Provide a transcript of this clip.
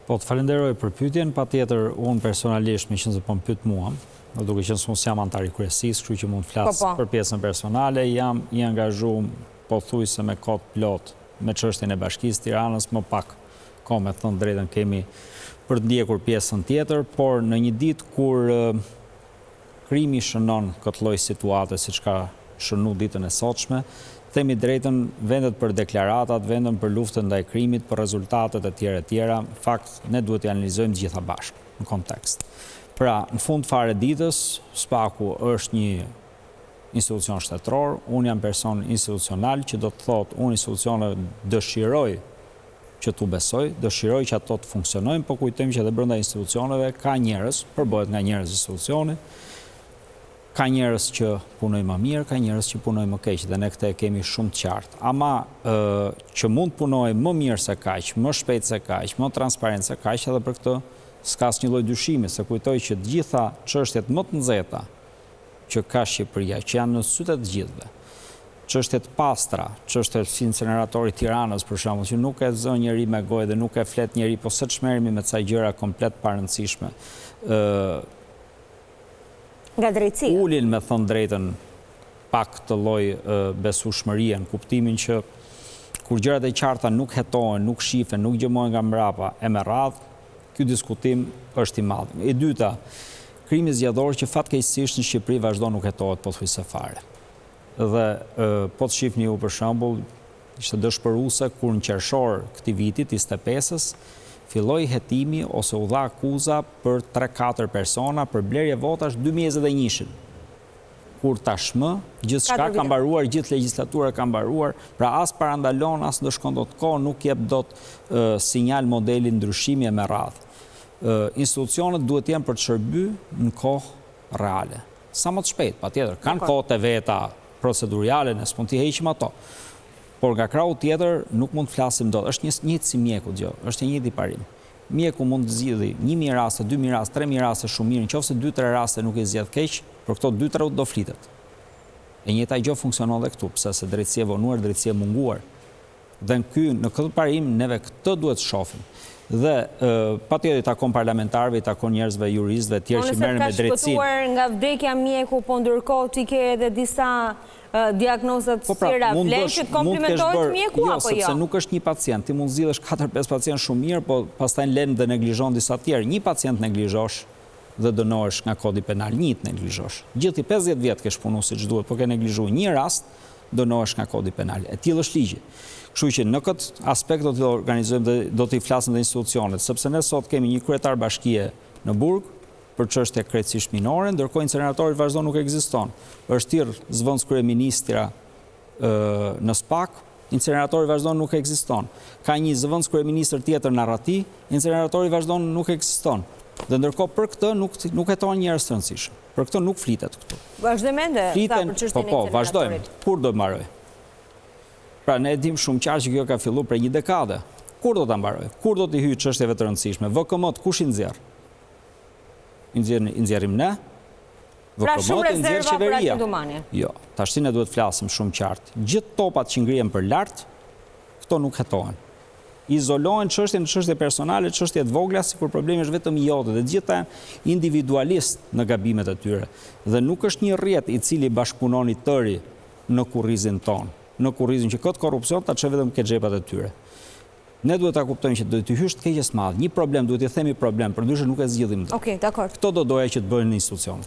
Po, të falenderoj për pyetjen, patjetër unë personalisht me qenë se po më pyet mua, duke qenë se unë jam antar i kryesisë, kështu që mund të flas për pjesën personale, jam i angazhuar pothuajse me kohë plot me çështjen e Bashkisë Tiranës, më pak kohë me thënë drejtën kemi për të ndjekur pjesën tjetër, por në një ditë kur krimi shënon këtë lloj situate siç ka shënu ditën e sotshme, themi drejtën, vendet për deklaratat, vendet për luftën ndaj krimit, për rezultatet e tjera, në fakt ne duhet të analizojmë gjitha bashkë në kontekst. Pra, në fund fare ditës, SPAK-u është një institucion shtetëror, unë jam person institucional që do të thotë unë institucioneve dëshiroj që tu besoj, dëshiroj që ato të funksionojnë, po kujtojmë që edhe brenda institucioneve ka njerëz, përbohet nga njerëz institucioni, ka njerëz që punojnë më mirë, ka njerëz që punojnë më keq, dhe ne këtë e kemi shumë të qartë. Ama që mund punojë më mirë se kaq, më shpejt se kaq, më transparent se kaq, edhe për këtë s'ka asnjë lloj dyshimi, se kujtoj që të gjitha çështjet më të nxehta që ka Shqipëria, që janë në sytë të gjithëve, çështjet pastra, çështjet si incineratori i Tiranës për shembull, që nuk e zë njeri me gojë dhe nuk e flet njeri, po se çmerremi me ca gjëra komplet pa rëndësishme. Nga drejtësia. Ulin me thënë drejtën pak të lloj besueshmërie në kuptimin që kur gjërat e qarta nuk hetohen, nuk shifen, nuk gjëmohen nga mbrapa e me radhë, ky diskutim është i madh. E dyta, krimi zgjedhor që fatkeqësisht në Shqipëri vazhdon nuk hetohet pothuajse fare. Dhe po të shihni ju për shembull, ishte dëshpëruese kur në qershor këtij viti 25-s filloi hetimi ose u dha akuza për 3-4 persona për blerje votash 2021-shin. Kur tashmë gjithçka ka mbaruar, gjithë legjislatura ka mbaruar, pra as parandalon, as do shkon dot kohë, nuk jep dot sinjal modeli ndryshimi e me radhë. Institucionet duhet jenë për të shërbyer në kohë reale. Sa më të shpejt, patjetër, kanë kohët e veta procedurale, ne s'mund t'i heqim ato. Por nga krahu tjetër nuk mund të flasim dot. Është njëjtë si mjeku, është një parim. Mjeku mund të zgjidhë 1000 raste, 2000 raste, 3000 raste shumë mirë, nëse 2-3 raste nuk i zgjedh keq, për këto 2-3 do flitet. E njëjta gjë funksionon edhe këtu, pse se drejtësia e vonuar, drejtësia e munguar. Dhe në këtë parim neve këtë duhet të shohim. Dhe patjetër i takon parlamentarëve, i takon njerëzve juristëve të tjerë që merren me drejtësinë. Po ka shpëtuar nga vdekja mjeku, po ndërkohë ti ke edhe disa diagnozat të tjera, vlen që të komplimentohet mjeku apo jo? Sepse nuk është një pacient, ti mund zgjidhësh 4-5 pacientë shumë mirë, po pastaj lën dhe neglizhon disa të tjerë. Një pacient neglizhosh dhe dënohesh nga kodi penal, një të neglizhosh. Gjithë 50 vjet ke punuar siç duhet, po ke neglizhuar një rast, dënohesh nga kodi penal. E tillë është ligji. Kështu që në këtë aspekt do të organizojmë dhe do të flasim dhe institucionet, sepse ne sot kemi një kryetar bashkie në burg për çështje krejtësisht minore, ndërkohë incineratori vazhdon nuk ekziston. Është thirr zvendës kryeministra në SPAK, incineratori vazhdon nuk ekziston. Ka një zvendës kryeministër tjetër në Rati, incineratori vazhdon nuk ekziston. Dhe ndërkohë për këtë nuk hetohen njerëz të rëndësishëm. Për këtë nuk flitet këtu. Vazhdojmë ende për çështjen e incineratorit. Vazhdojmë. Kur do të mbaroj? Pra ne e dim shumë qartë që kjo ka filluar prej një dekade. Kur do ta mbaroj? Kur do të hyjë çështjeve të rëndësishme? VKM-t kush i nxjerr? I nxjerrim ne? Pra shumë rezerva për qeveria. Dumani. Jo, tash ne duhet flasim shumë qartë. Gjithë topat që ngrihen për lart, këto nuk hetohen. Izolohen çështje në çështje personale, çështje të vogla, sikur problemi është vetëm jote, dhe gjithë individualist në gabimet e tyre. Dhe nuk është një rrjet i cili bashkëpunon i tëri në kurrizin ton, në kurrizin që këtë korrupsion ta çe vetëm ke xhepat e tyre. Ne duhet ta kuptojmë që do të hysh të keqes madh. Një problem duhet i themi problem, përndryshe nuk e zgjidhim dot. Okej, dakor. Këto do doja që të bëhen në institucion.